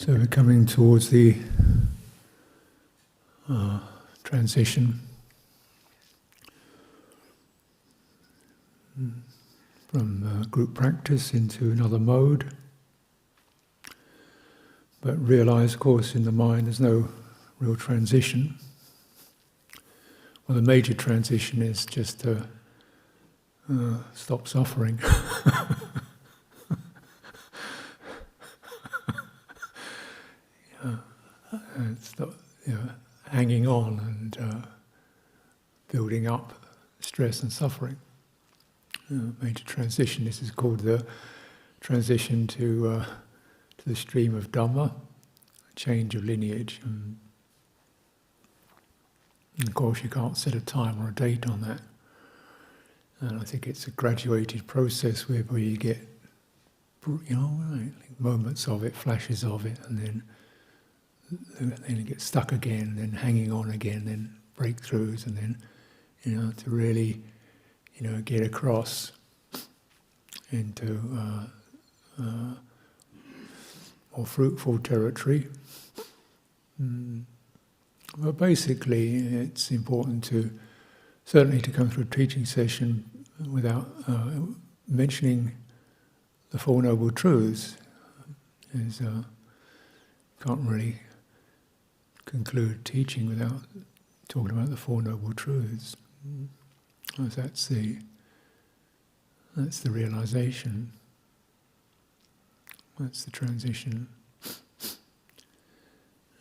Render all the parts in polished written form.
So we're coming towards the transition from group practice into another mode. But realize, of course, in the mind there's no real transition. Well, the major transition is just to stop suffering. Stop, hanging on and building up stress and suffering. Major transition. This is called the transition to the stream of Dhamma, change of lineage. And of course, you can't set a time or a date on that. And I think it's a graduated process where you get, moments of it, flashes of it, and then it gets stuck again, then hanging on again, then breakthroughs, and then, to really, get across into more fruitful territory. But basically, it's important certainly to come through a teaching session without mentioning the Four Noble Truths. Can't really conclude teaching without talking about the Four Noble Truths. That's the realization. That's the transition.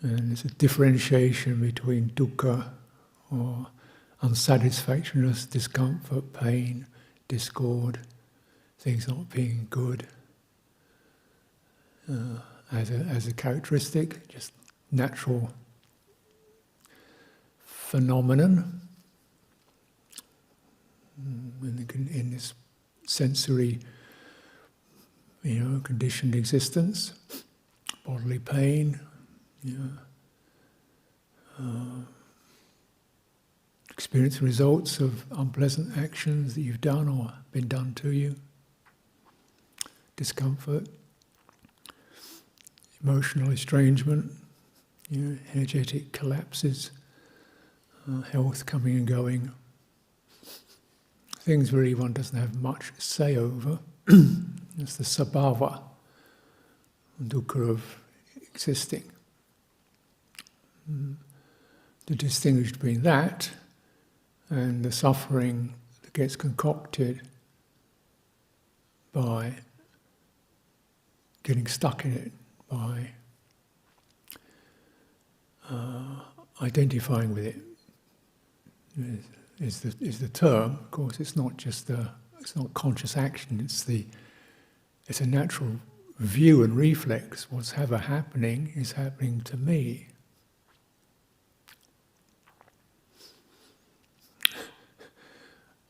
And there's a differentiation between dukkha, or unsatisfactoriness, discomfort, pain, discord, things not being good, as a characteristic, just natural phenomenon in this sensory, conditioned existence, bodily pain, experience results of unpleasant actions that you've done or been done to you, discomfort, emotional estrangement, energetic collapses, health coming and going, things really one doesn't have much say over. It's the sabhava, dukkha of existing. To distinguish between that and the suffering that gets concocted by getting stuck in it, by identifying with it, is the term. Of course, it's not just it's not conscious action. It's a natural view and reflex. What's ever happening is happening to me.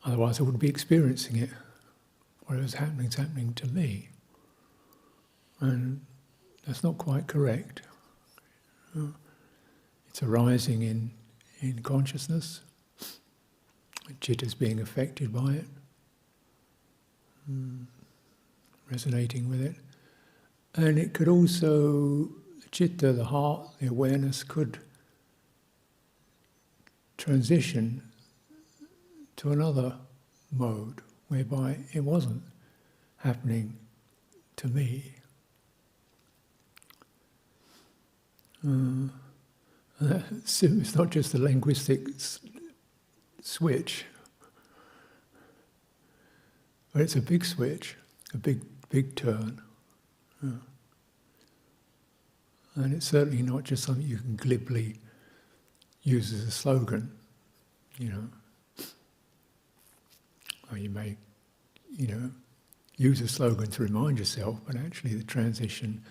Otherwise, I wouldn't be experiencing it. Whatever's happening is happening to me, and that's not quite correct. It's arising in consciousness. Chitta is being affected by it, resonating with it. And it could also, the chitta, the heart, the awareness could transition to another mode whereby it wasn't happening to me. It's not just a linguistic switch, but it's a big switch, a big turn. And it's certainly not just something you can glibly use as a slogan, Or you may, use a slogan to remind yourself, but actually the transition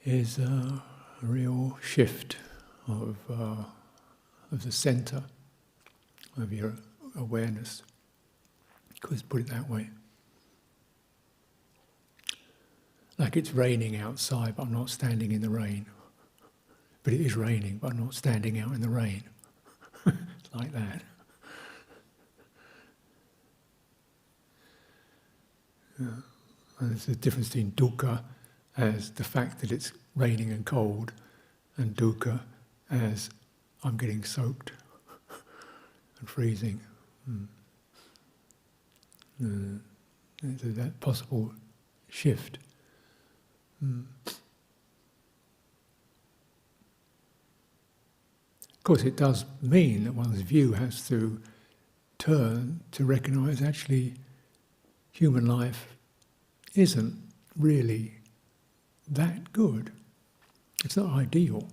is a real shift of the centre of your awareness. Let's put it that way. Like it's raining outside, but I'm not standing in the rain. But it is raining, but I'm not standing out in the rain. It's like that. And there's a difference between dukkha as the fact that it's raining and cold, and dukkha as I'm getting soaked and freezing. There's that possible shift. Of course, it does mean that one's view has to turn to recognize actually human life isn't really that good. It's not ideal.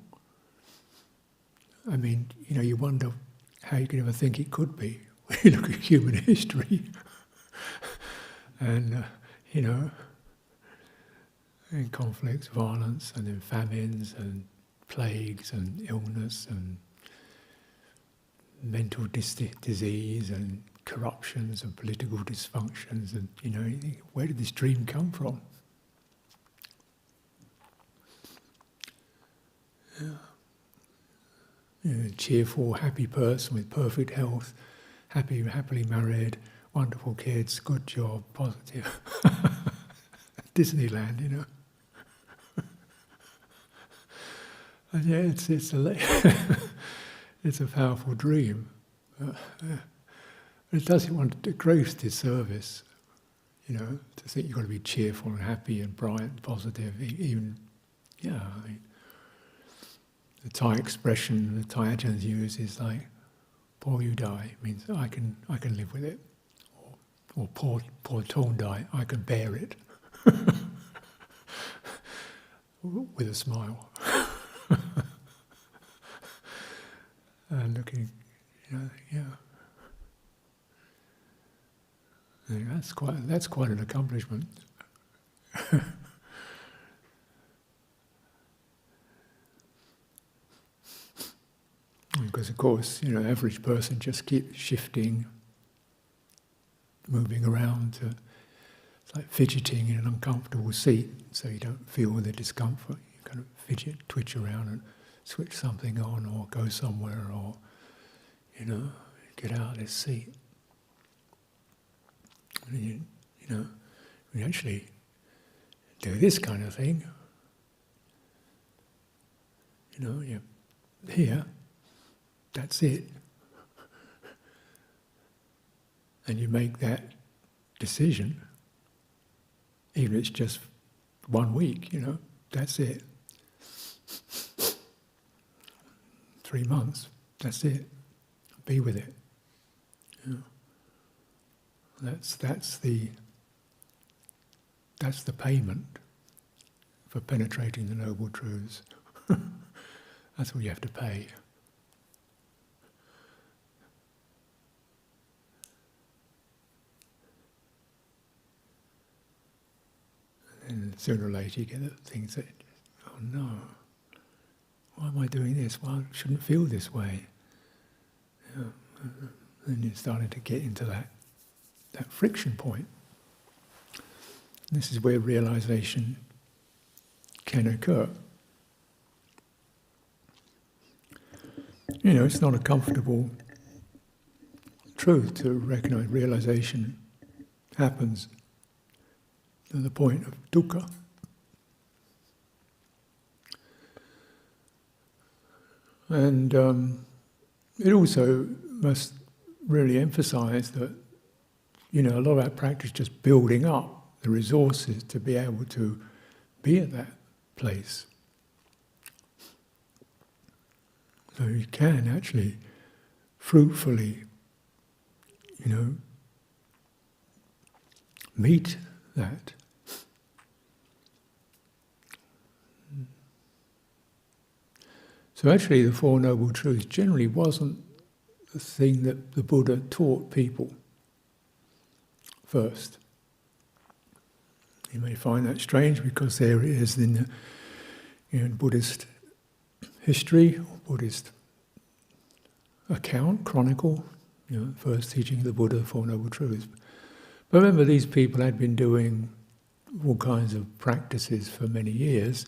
I mean, you wonder how you could ever think it could be when you look at human history. And, in conflicts, violence, and in famines, and plagues, and illness, and mental disease, and corruptions, and political dysfunctions, and, you think, where did this dream come from? A cheerful, happy person with perfect health, happily married, wonderful kids, good job, positive. Disneyland, And yeah, it's a powerful dream. It does a gross disservice, to think you've got to be cheerful and happy and bright and positive. Even, the Thai expression the Thai Ajahns use is like, "Poor you die," means I can live with it, or "Poor Tone die," I can bear it, with a smile. And looking, that's quite an accomplishment. Because of course, average person just keeps shifting, moving around. It's like fidgeting in an uncomfortable seat, so you don't feel the discomfort. You kind of fidget, twitch around and switch something on, or go somewhere, or, get out of this seat. And we actually do this kind of thing. You're here, that's it. And you make that decision, even if it's just 1 week, that's it. 3 months, that's it. Be with it. That's the payment for penetrating the Noble Truths. That's what you have to pay. And sooner or later you get the things that, oh no, why am I doing this? Well, I shouldn't feel this way. And you're starting to get into that friction point. This is where realization can occur. It's not a comfortable truth to recognize realization happens at the point of dukkha. And it also must really emphasize that, a lot of our practice is just building up the resources to be able to be at that place. So you can actually fruitfully, meet that. So actually the Four Noble Truths generally wasn't the thing that the Buddha taught people first. You may find that strange because there it is in Buddhist history, or Buddhist account, chronicle, first teaching of the Buddha, the Four Noble Truths. But remember, these people had been doing all kinds of practices for many years,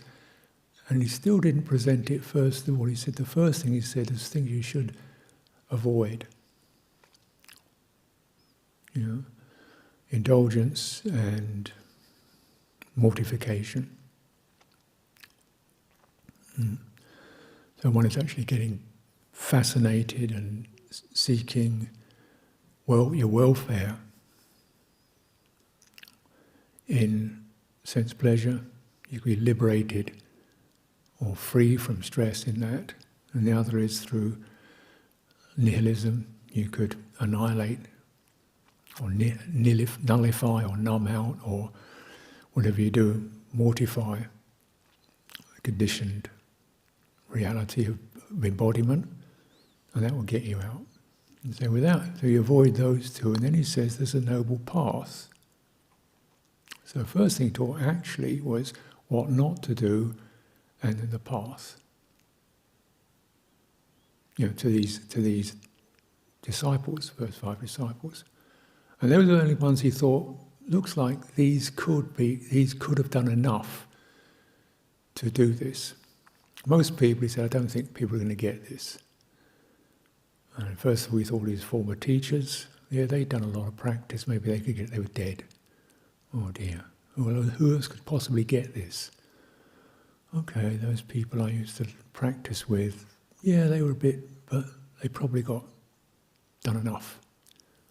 and he still didn't present it first of all. He said the first thing he said is things you should avoid. Indulgence and mortification. So one is actually getting fascinated and seeking your welfare in sense pleasure. You can be liberated or free from stress in that. And the other is through nihilism. You could annihilate or nullify or numb out or whatever you do, mortify the conditioned reality of embodiment, and that will get you out. And so so you avoid those two, and then he says there's a noble path. So the first thing he taught actually was what not to do, and then the path. To these disciples, first 5 disciples. And they were the only ones he thought, looks like these could have done enough to do this. Most people, he said, I don't think people are going to get this. And first of all, we thought his former teachers, they'd done a lot of practice, maybe they were dead. Oh dear. Well, who else could possibly get this? Okay, those people I used to practice with, they were a bit, but they probably got done enough.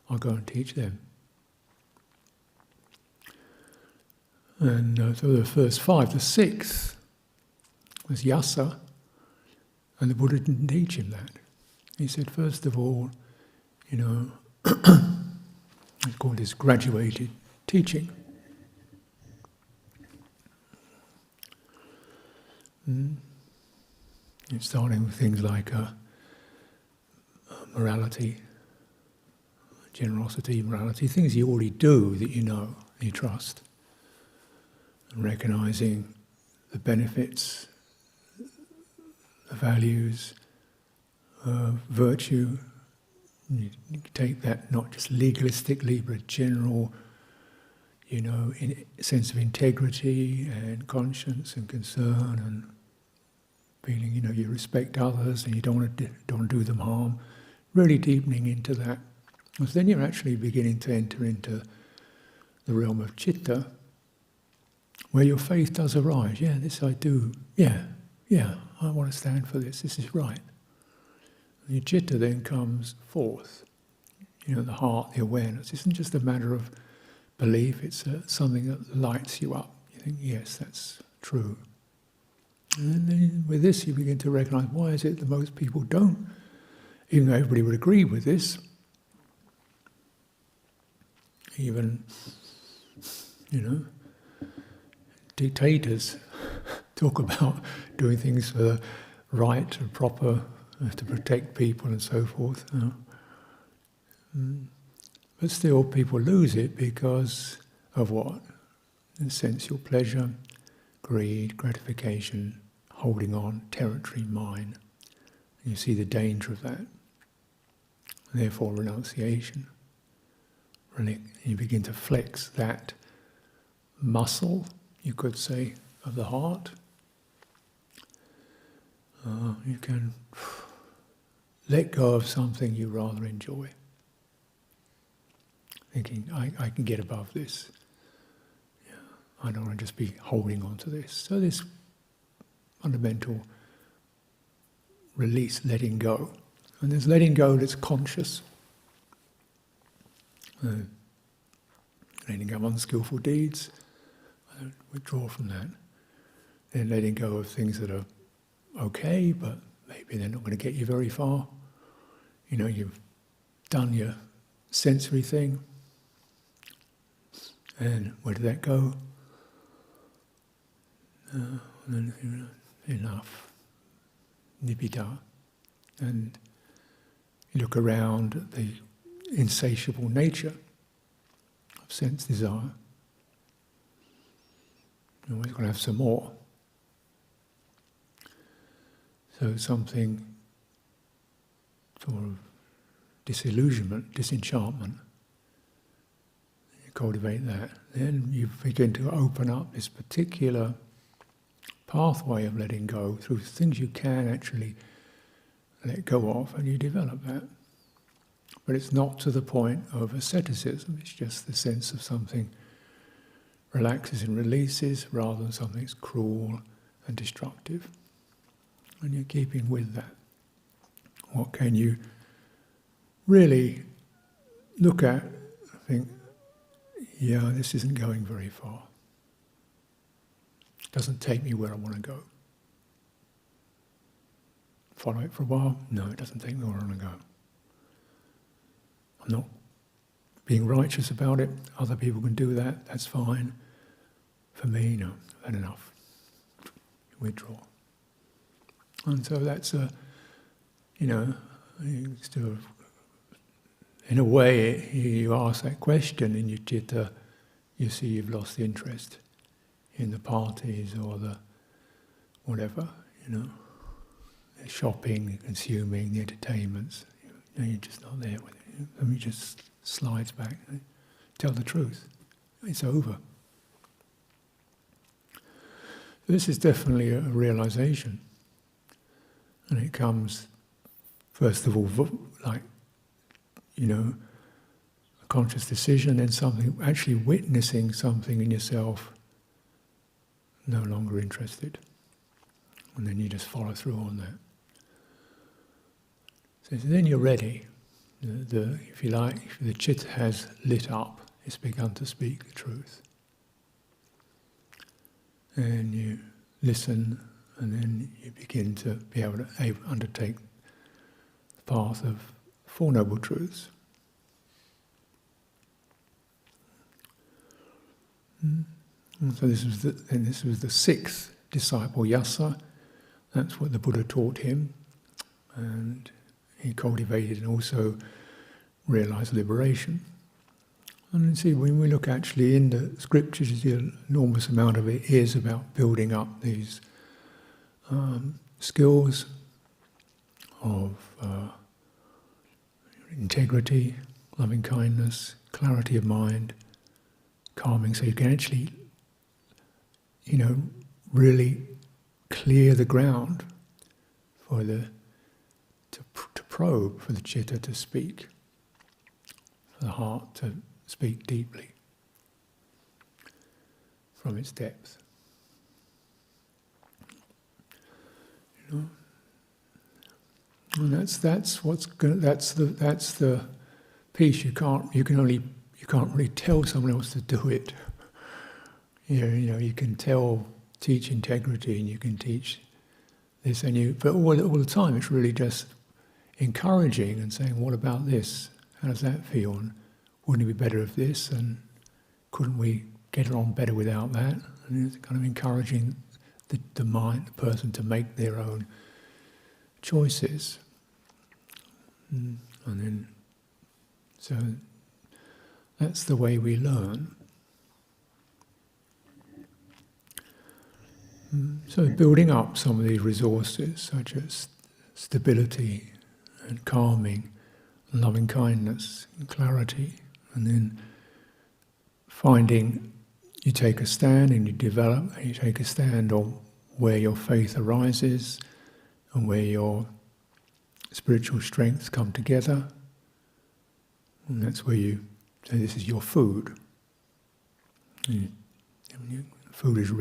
I'll go and teach them. And so the first 5, the 6th was Yasa, and the Buddha didn't teach him that. He said, first of all, it's called this graduated teaching. It's starting with things like morality, generosity, morality, things you already do that you know, you trust. And recognizing the benefits, the values, virtue. You take that not just legalistically, but a general, sense of integrity and conscience and concern and feeling, you respect others and you don't want to do them harm. Really deepening into that. Because then you're actually beginning to enter into the realm of citta, where your faith does arise. Yeah, this I do. Yeah, I want to stand for this. This is right. And your citta then comes forth. The heart, the awareness. It isn't just a matter of belief, it's something that lights you up. You think, yes, that's true. And then with this you begin to recognize, why is it that most people don't? Even though everybody would agree with this. Even, dictators talk about doing things for the right and proper, to protect people and so forth. But still people lose it because of what? Sensual pleasure, greed, gratification, holding on, territory, mine. And you see the danger of that. And therefore renunciation. Really, you begin to flex that muscle, you could say, of the heart. You can let go of something you rather enjoy. Thinking, I can get above this. I don't want to just be holding on to this. So this fundamental release, letting go. And there's letting go that's conscious. Letting go of unskillful deeds. I don't withdraw from that. Then letting go of things that are okay, but maybe they're not going to get you very far. You've done your sensory thing. And where did that go? Enough. Nibbida. And you look around at the insatiable nature of sense desire. You're always going to have some more. So something sort of disillusionment, disenchantment. You cultivate that. Then you begin to open up this particular pathway of letting go through things you can actually let go of, and you develop that. But it's not to the point of asceticism, it's just the sense of something relaxes and releases rather than something that's cruel and destructive. And you're keeping with that. What can you really look at and think, yeah, this isn't going very far. It doesn't take me where I want to go. Follow it for a while? No, it doesn't take me where I want to go. I'm not being righteous about it. Other people can do that. That's fine. For me, no, I've had enough. Withdraw. And so that's still, in a way, you ask that question in your citta, you see you've lost the interest in the parties or the whatever, the shopping, the consuming, the entertainments. You're just not there with it. And it just slides back. Tell the truth. It's over. This is definitely a realization. And it comes, first of all, like, a conscious decision, then something, actually witnessing something in yourself, no longer interested. And then you just follow through on that. So then you're ready. If you like, if the chitta has lit up, it's begun to speak the truth. And you listen, and then you begin to be able to undertake the path of Four Noble Truths. And so this was the sixth disciple, Yassa. That's what the Buddha taught him, and he cultivated and also realized liberation. And you see, when we look actually in the scriptures, the enormous amount of it is about building up these skills of integrity, loving kindness, clarity of mind, calming, so you can actually, really clear the ground for to probe, for the citta to speak, for the heart to speak deeply from its depth. And that's the piece you can't really tell someone else to do it. You can teach integrity, and you can teach this, but all the time it's really just encouraging and saying, what about this? How does that feel? And wouldn't it be better if this? And couldn't we get on better without that? And it's kind of encouraging the mind, the person, to make their own choices. And then, so that's the way we learn. So building up some of these resources, such as stability and calming, and loving kindness and clarity, and then finding you take a stand and you develop, and you take a stand on where your faith arises and where your spiritual strengths come together. And that's where you say this is your food. And when food is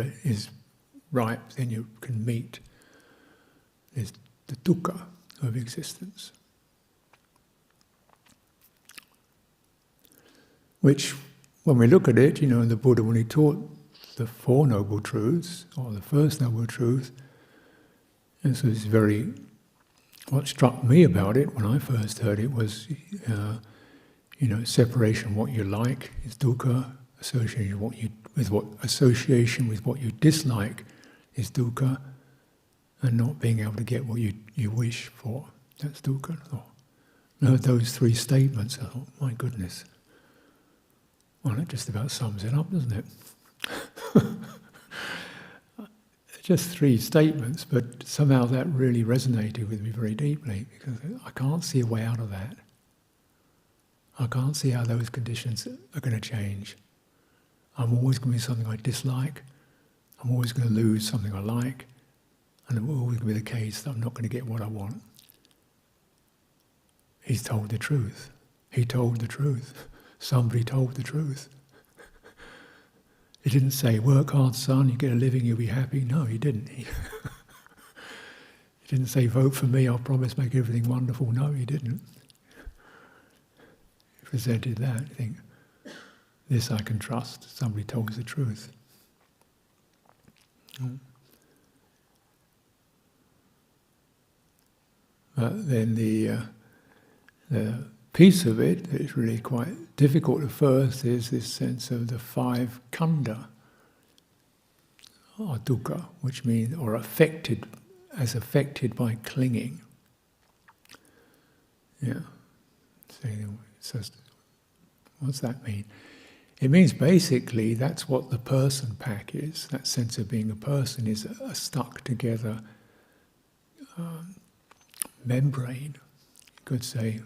ripe, then you can meet the dukkha of existence. Which, when we look at it, the Buddha, when he taught the Four Noble Truths, or the First Noble Truth, and so it's what struck me about it when I first heard it was, separation, what you like is dukkha, association with what you dislike is dukkha, and not being able to get what you wish for, that's dukkha. I heard those three statements, I thought, my goodness. Well, that just about sums it up, doesn't it? Just three statements, but somehow that really resonated with me very deeply, because I can't see a way out of that. I can't see how those conditions are going to change. I'm always going to be something I dislike, I'm always going to lose something I like, and it's always going to be the case that I'm not going to get what I want. He's told the truth. He told the truth. Somebody told the truth. He didn't say, work hard, son, you get a living, you'll be happy. No, he didn't. He He didn't say, vote for me, I'll promise make everything wonderful. No, he didn't. He presented that. You think, this I can trust. Somebody told us the truth. But then the piece of it that is really quite difficult at first is this sense of the 5 khandha, or dukkha, which means, or affected by clinging. Yeah. So what's that mean? It means basically that's what the person pack is. That sense of being a person is a stuck together membrane, you could say,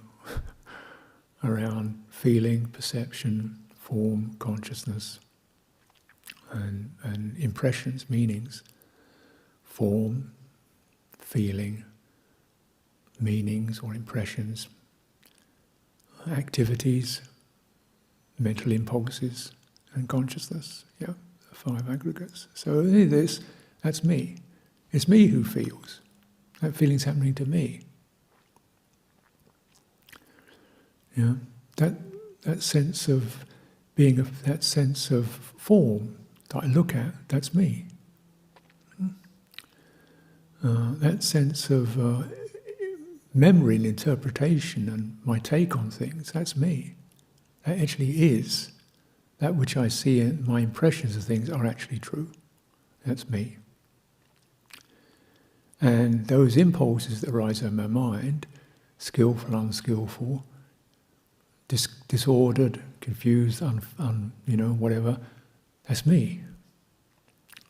around feeling, perception, form, consciousness, and impressions, meanings, form, feeling, meanings or impressions, activities, mental impulses, and consciousness. Yeah, the 5 aggregates. So this, that's me. It's me who feels. That feeling's happening to me. Yeah, that sense of being, that sense of form that I look at, that's me. That sense of memory and interpretation and my take on things, that's me. That actually is. That which I see and my impressions of things are actually true. That's me. And those impulses that arise in my mind, skillful, unskillful, disordered, confused, whatever, that's me.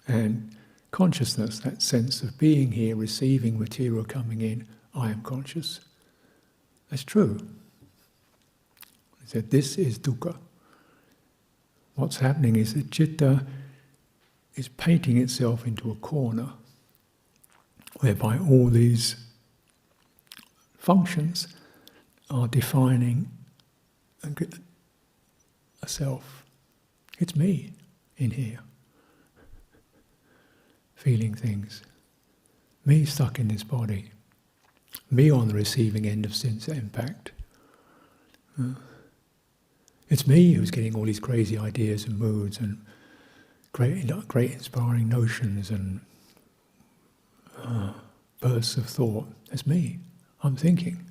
And consciousness, that sense of being here, receiving material coming in, I am conscious. That's true. He said, this is dukkha. What's happening is that citta is painting itself into a corner, whereby all these functions are defining a self. It's me in here, feeling things. Me stuck in this body. Me on the receiving end of sense impact. It's me who's getting all these crazy ideas and moods and great inspiring notions and bursts of thought. That's me. I'm thinking.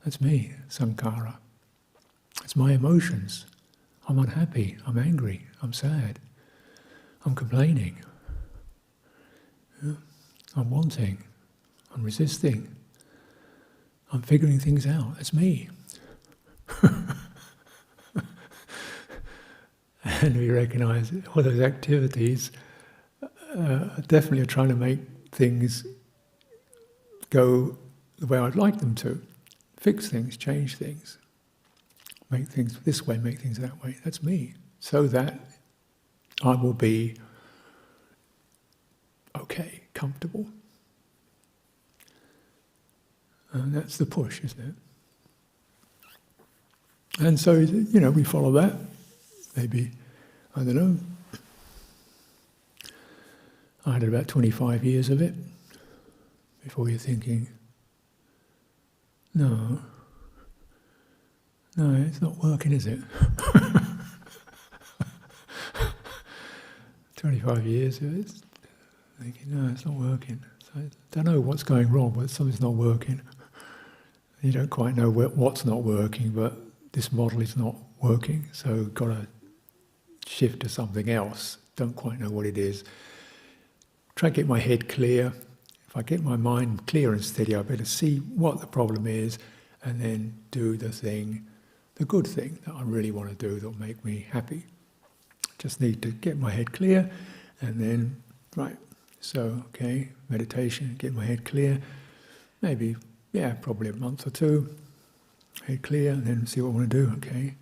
That's me, sankhara. It's my emotions. I'm unhappy, I'm angry, I'm sad, I'm complaining, I'm wanting, I'm resisting, I'm figuring things out. That's me. And we recognize all those activities definitely are trying to make things go the way I'd like them to. Fix things, change things. Make things this way, make things that way. That's me. So that I will be okay, comfortable. And that's the push, isn't it? And so, we follow that. Maybe, I don't know. I had about 25 years of it before you're thinking, no, it's not working, is it? 25 years of it, thinking, no, it's not working. So I don't know what's going wrong, but something's not working. You don't quite know what's not working, but this model is not working, so got to shift to something else. Don't quite know what it is. Try to get my head clear. If I get my mind clear and steady, I better see what the problem is and then do the thing, the good thing that I really want to do that will make me happy. Just need to get my head clear and then, meditation, get my head clear. Maybe, probably a month or two, head clear, and then see what I want to do, okay.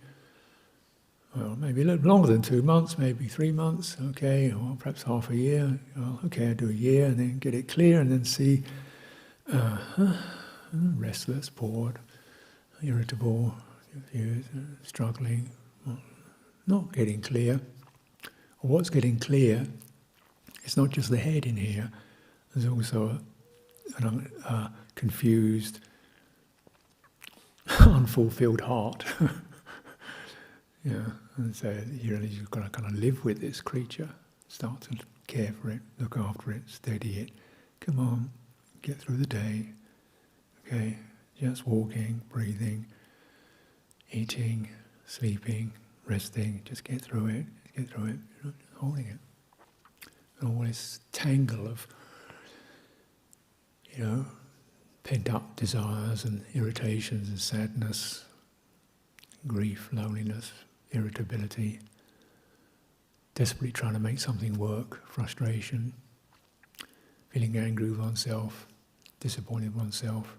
Well, maybe a little longer than 2 months, maybe 3 months, okay, or perhaps half a year. Well, okay, I do a year and then get it clear and then see restless, bored, irritable, confused, struggling, not getting clear. What's getting clear, it's not just the head in here, there's also confused, unfulfilled heart. And so you've got to kind of live with this creature, start to care for it, look after it, steady it. Come on, get through the day. Okay, just walking, breathing, eating, sleeping, resting. Just get through it. Get through it. You're not holding it. And all this tangle of, pent-up desires and irritations and sadness, grief, loneliness, irritability, desperately trying to make something work, frustration, feeling angry with oneself, disappointed with oneself.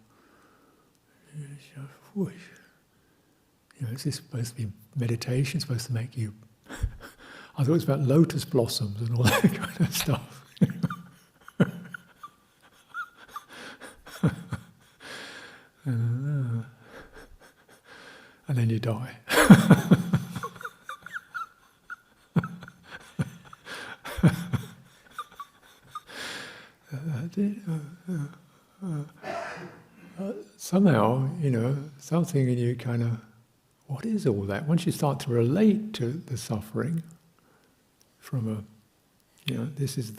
Is this supposed to be meditation? It's supposed to make you... I thought it was about lotus blossoms and all that kind of stuff. And then you die. Somehow, something in you kind of, what is all that? Once you start to relate to the suffering from this is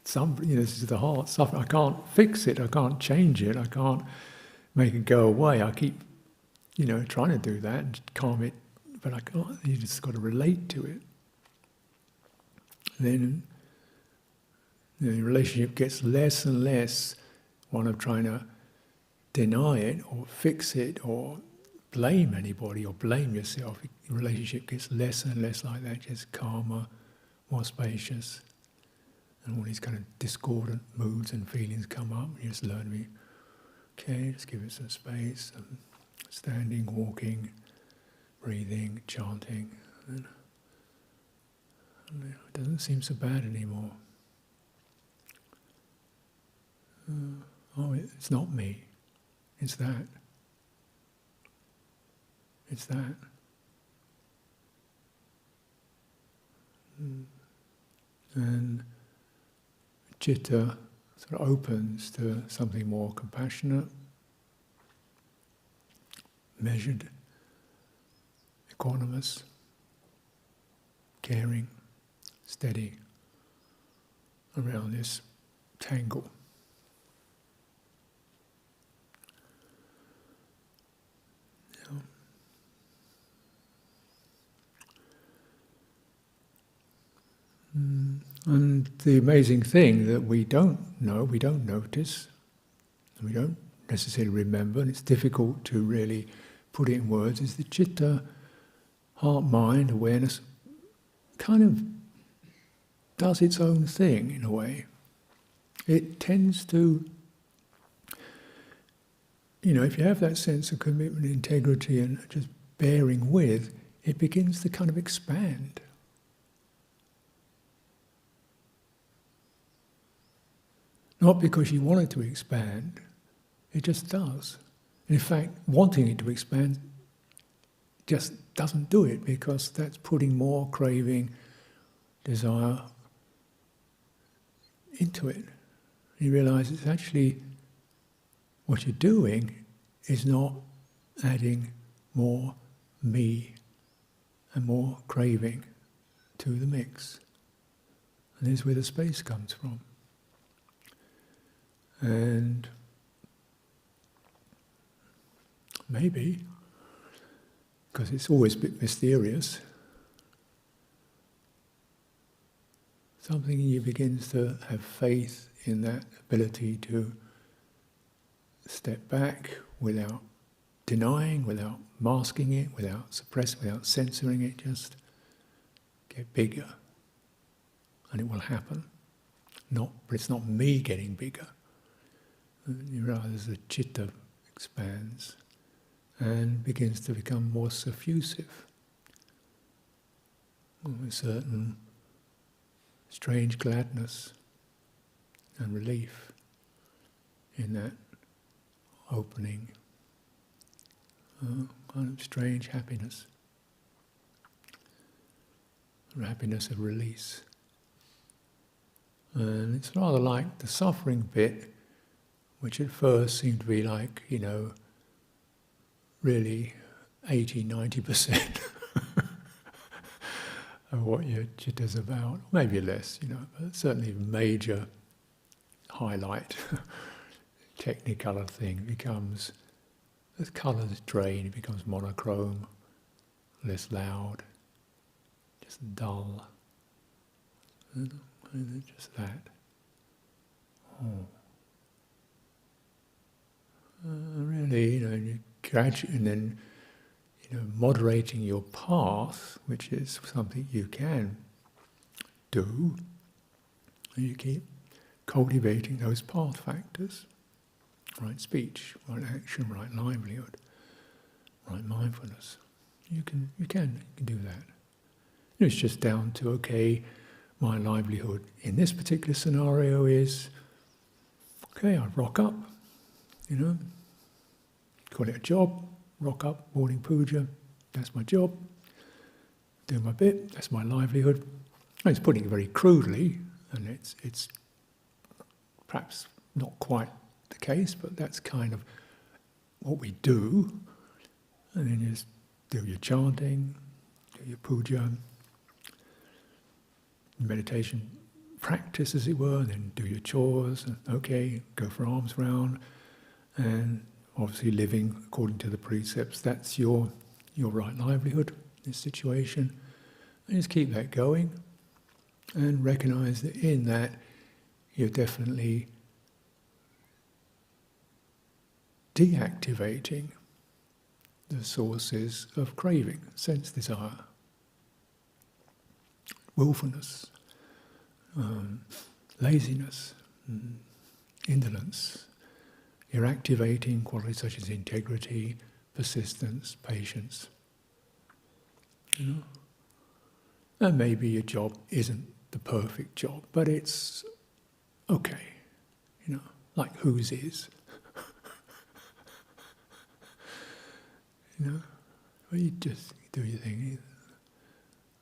this is the heart suffering. I can't fix it. I can't change it. I can't make it go away. I keep, trying to do that and calm it, but I can't. You just got to relate to it. Then the relationship gets less and less one of trying to deny it or fix it or blame anybody or blame yourself. The relationship gets less and less like that, just calmer, more spacious. And all these kind of discordant moods and feelings come up. You just learn to be, okay, just give it some space. Standing, walking, breathing, chanting. And it doesn't seem so bad anymore. It's not me. It's that. It's that. And citta sort of opens to something more compassionate, measured, equanimous, caring, steady around this tangle. And the amazing thing that we don't know, we don't notice, and we don't necessarily remember, and it's difficult to really put it in words, is the citta, heart, mind, awareness, kind of does its own thing in a way. It tends to, if you have that sense of commitment, integrity, and just bearing with, it begins to kind of expand. Not because you want it to expand, it just does. And in fact, wanting it to expand just doesn't do it, because that's putting more craving, desire into it. You realise it's actually, what you're doing is not adding more me and more craving to the mix. And this is where the space comes from. And maybe, because it's always a bit mysterious, something in you begins to have faith in that ability to step back without denying, without masking it, without suppressing, without censoring it, just get bigger. And it will happen. But it's not me getting bigger. You realise the citta expands and begins to become more suffusive. A certain strange gladness and relief in that opening, kind of strange happiness, or happiness of release. And it's rather like the suffering bit which at first seemed to be like, really 80-90% of what your citta's about. Maybe less, but certainly a major highlight, technicolor thing becomes, as colours drain, it becomes monochrome, less loud, just dull. And just that. Really, you gradually, and then, moderating your path, which is something you can do, and you keep cultivating those path factors, right speech, right action, right livelihood, right mindfulness. You can do that. It's just down to, okay, my livelihood in this particular scenario is, okay, I rock up, call it a job, rock up, morning puja, that's my job, do my bit, that's my livelihood. And it's putting it very crudely, and it's perhaps not quite the case, but that's kind of what we do. And then you just do your chanting, do your puja, meditation practice, as it were, and then do your chores, and okay, go for alms round, and obviously living according to the precepts. That's your right livelihood in this situation. And just keep that going, and recognise that in that you're definitely deactivating the sources of craving, sense desire, willfulness, laziness, indolence. You're activating qualities such as integrity, persistence, patience. And maybe your job isn't the perfect job, but it's okay, like whose is. Well, you just do your thing.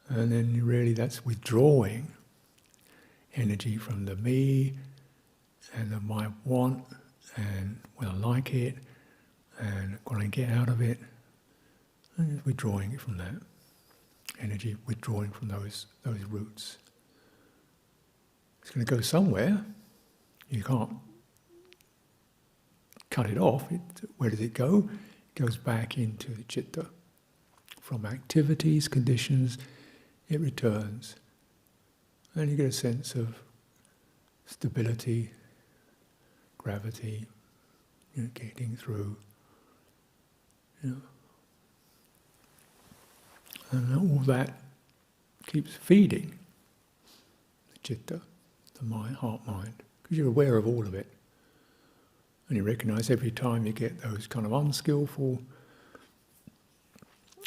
And then really that's withdrawing energy from the me and the my want and when I like it and what I get out of it, and just withdrawing it from that. Energy withdrawing from those roots. It's going to go somewhere. You can't cut it off. Where does it go? It goes back into the citta. From activities, conditions, it returns. And you get a sense of stability, gravity, getting through. And all that keeps feeding the citta, the mind, heart, mind, because you're aware of all of it. And you recognise every time you get those kind of unskillful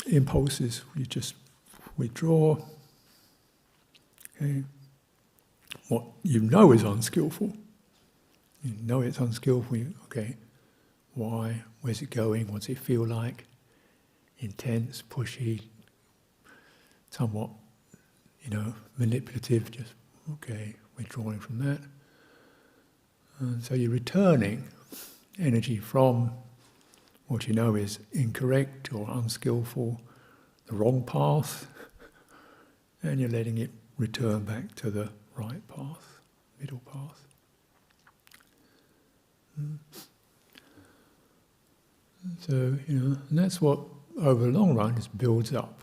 impulses, you just withdraw. Okay. What you know is unskillful. You know it's unskillful. Okay. Why? Where's it going? What's it feel like? Intense, pushy, somewhat, manipulative. Just okay, withdrawing from that. And so you're returning energy from what you know is incorrect or unskillful, the wrong path, and you're letting it return back to the right path, middle path. So, and that's what, over the long run, just builds up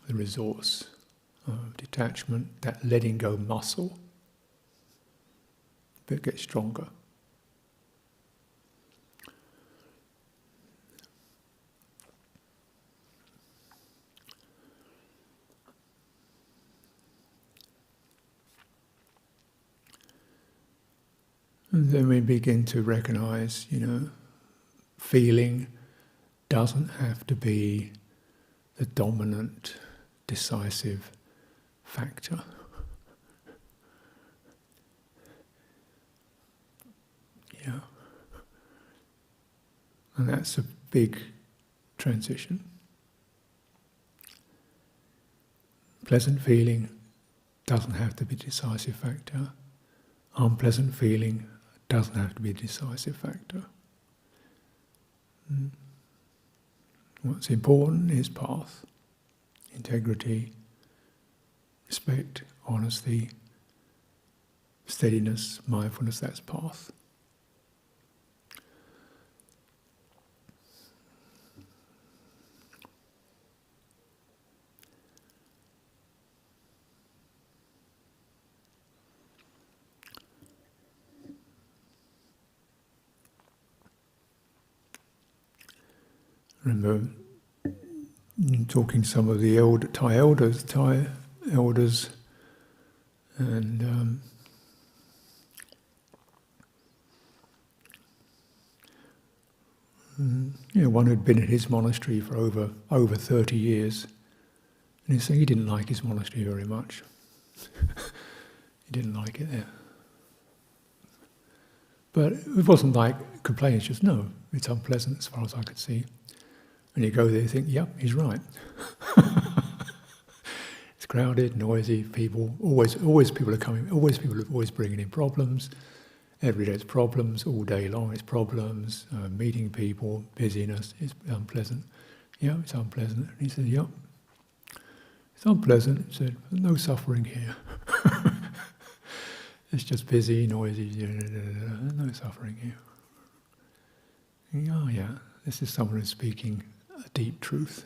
the resource of detachment, that letting go muscle, but it gets stronger. And then we begin to recognize, feeling doesn't have to be the dominant, decisive factor. Yeah. And that's a big transition. Pleasant feeling doesn't have to be a decisive factor. Unpleasant feeling doesn't have to be a decisive factor. What's important is path, integrity, respect, honesty, steadiness, mindfulness, that's path. I remember talking to some of the Thai elders, and one who'd been in his monastery for over 30 years, and he's saying he didn't like his monastery very much. He didn't like it there. But it wasn't like complaining, it's just, no, it's unpleasant as far as I could see. And you go there, you think, yep, he's right. It's crowded, noisy, people, always people are coming, always bringing in problems. Every day it's problems, all day long it's problems, meeting people, busyness, it's unpleasant. Yeah, it's unpleasant. And he said, yep, it's unpleasant. He said, no suffering here. It's just busy, noisy, no suffering here. Oh yeah, this is someone who's speaking a deep truth.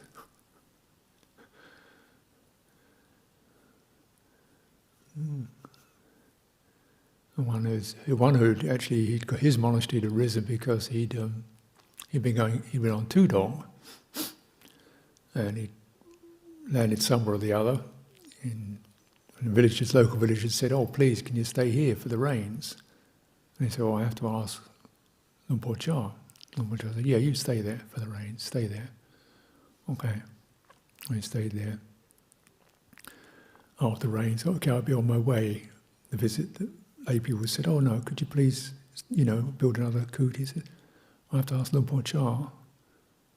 The one who actually he'd got his monastery had risen because he'd been on Tudong, and he landed somewhere or the other in local villages said, "Oh, please, can you stay here for the rains?" And he said, "Oh, I have to ask Luang Por Chah." Luang Por Chah said, "Yeah, you stay there for the rains. Stay there." Okay, I stayed there. After the rains, okay, I'll be on my way. The visit, the lay people said, "Oh no, could you please, build another kuti?" He said, "I have to ask Luang Por Chah."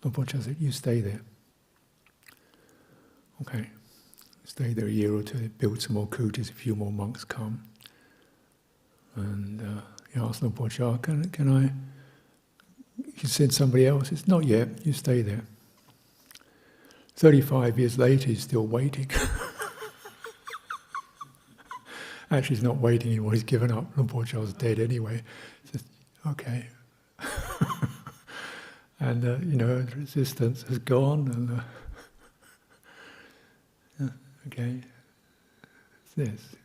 Luang Por Chah said, "You stay there." Okay. Stayed there a year or two, built some more kutis, a few more monks come. And he asked Luang Por Chah, can I, he said somebody else, he said, "Not yet, you stay there." 35 years later, he's still waiting. Actually, he's not waiting anymore, he's given up. Luang Por Chah's dead anyway. He says, okay. And, the resistance has gone, and okay, it's this.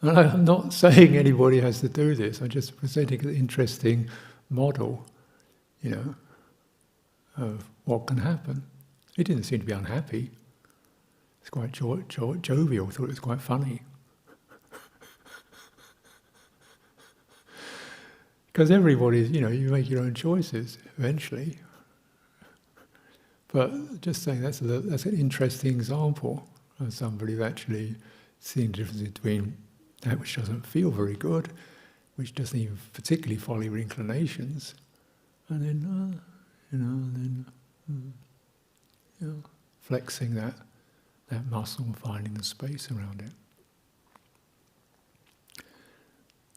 And I'm not saying anybody has to do this, I'm just presenting an interesting model, of what can happen. He didn't seem to be unhappy. It's quite jovial, thought it was quite funny. Because everybody's, you make your own choices eventually. But just saying that's an interesting example of somebody who actually seeing the difference between that which doesn't feel very good, which doesn't even particularly follow your inclinations, and then, flexing that muscle and finding the space around it.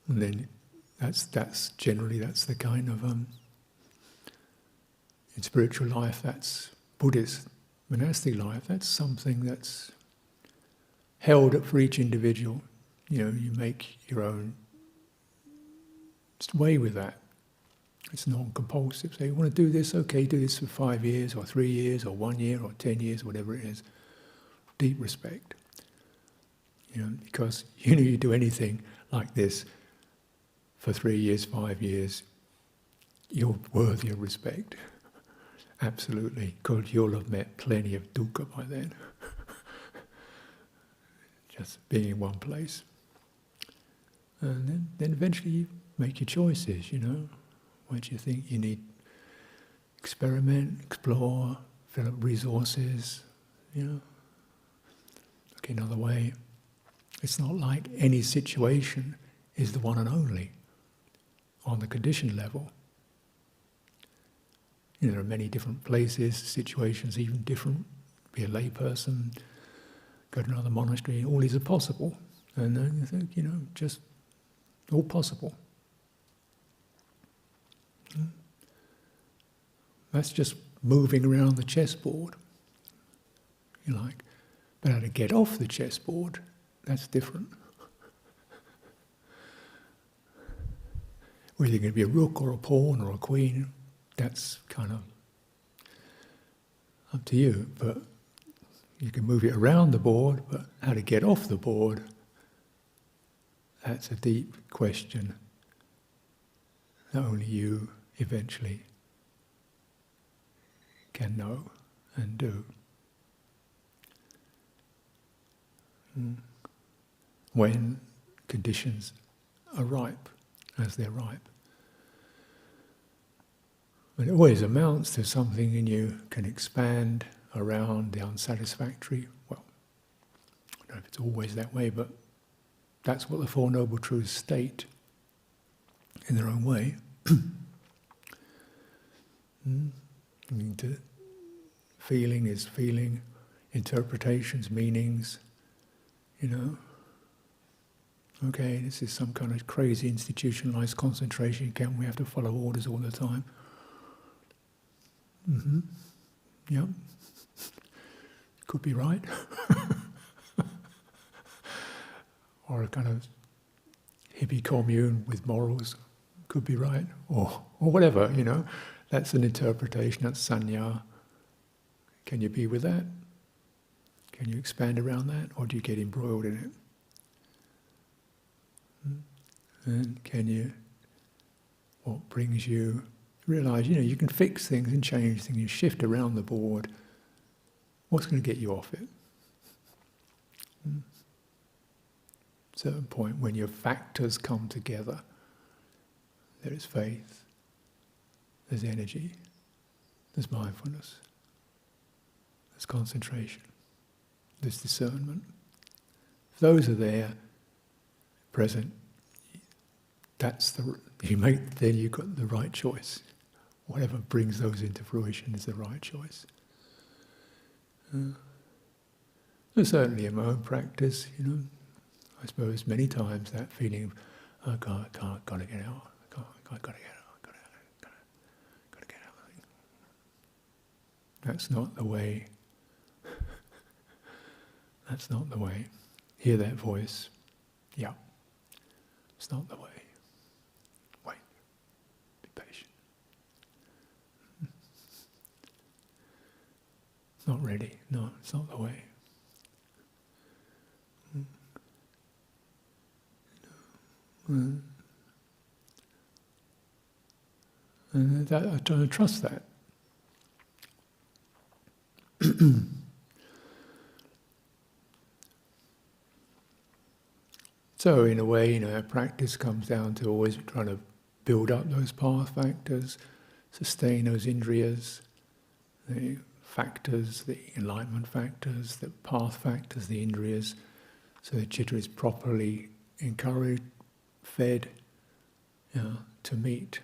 And then that's generally the kind of in spiritual life, that's Buddhist monastic life, that's something that's held up for each individual. You make your own way with that. It's non-compulsive. So you want to do this, okay, do this for 5 years or 3 years or 1 year or 10 years, whatever it is. Deep respect. Because you do anything like this for 3 years, 5 years, you're worthy of respect. Absolutely, because you'll have met plenty of dukkha by then. Just being in one place. And then eventually you make your choices, What do you think you need? Experiment, explore, fill up resources, Look another way. It's not like any situation is the one and only on the conditioned level. There are many different places, situations, even different. Be a lay person, go to another monastery, all these are possible. And then you think, just All possible. That's just moving around the chessboard, you like. But how to get off the chessboard, that's different. Whether you're going to be a rook or a pawn or a queen, that's kind of up to you. But you can move it around the board, but how to get off the board, that's a deep question that only you eventually can know and do. When conditions are ripe, as they're ripe. But it always amounts to something in you can expand around the unsatisfactory. Well, I don't know if it's always that way, but that's what the Four Noble Truths state in their own way. Feeling is feeling, interpretations, meanings, Okay, this is some kind of crazy institutionalized concentration camp. We have to follow orders all the time. Yep. Could be right. Or a kind of hippie commune with morals. Could be right. Or whatever, That's an interpretation, that's sanya. Can you be with that? Can you expand around that? Or do you get embroiled in it? And can you, what brings you, realize, you can fix things and change things, you shift around the board. What's going to get you off it? Certain point when your factors come together, there is faith, there's energy, there's mindfulness, there's concentration, there's discernment. If those are there, present, then you've got the right choice. Whatever brings those into fruition is the right choice. Certainly in my own practice, I suppose many times that feeling of, oh God, got to get out, got to get out, got to get out. That's not the way. That's not the way. Hear that voice. Yeah. It's not the way. Wait. Be patient. It's not ready. No, it's not the way. And I'm trying to trust that. So in a way, our practice comes down to always trying to build up those path factors, sustain those indriyas, the factors, the enlightenment factors, the path factors, the indriyas, so the citta is properly encouraged, fed, to meet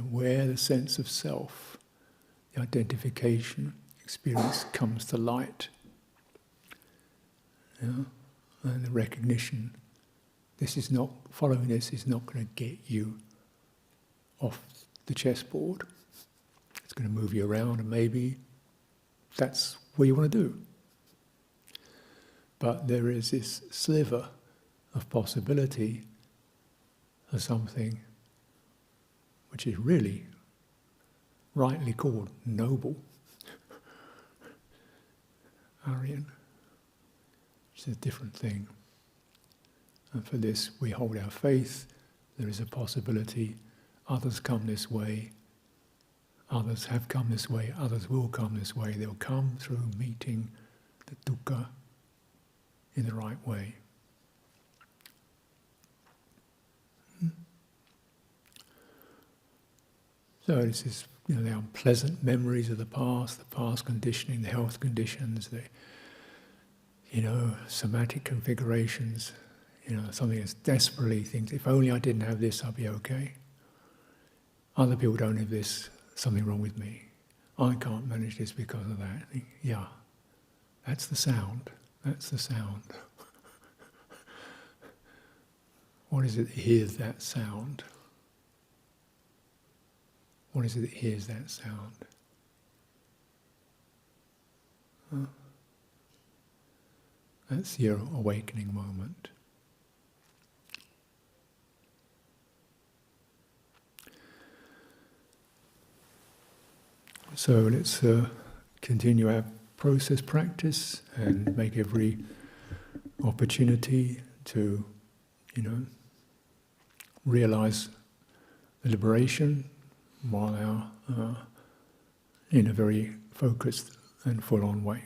where the sense of self, the identification experience comes to light. And the recognition, following this is not going to get you off the chessboard. It's going to move you around, and maybe that's what you want to do. But there is this sliver of possibility of something which is really rightly called noble, Aryan. It's a different thing. And for this we hold our faith. There is a possibility others come this way, others have come this way, others will come this way. They'll come through meeting the dukkha in the right way. So this is, the unpleasant memories of the past conditioning, the health conditions, the somatic configurations, something that's desperately thinks, if only I didn't have this, I'd be okay. Other people don't have this, something wrong with me. I can't manage this because of that. Yeah, that's the sound. That's the sound. What is it that hears that sound? What is it that hears that sound? Huh? That's your awakening moment. So let's continue our process practice and make every opportunity to, realize the liberation while in a very focused and full-on way.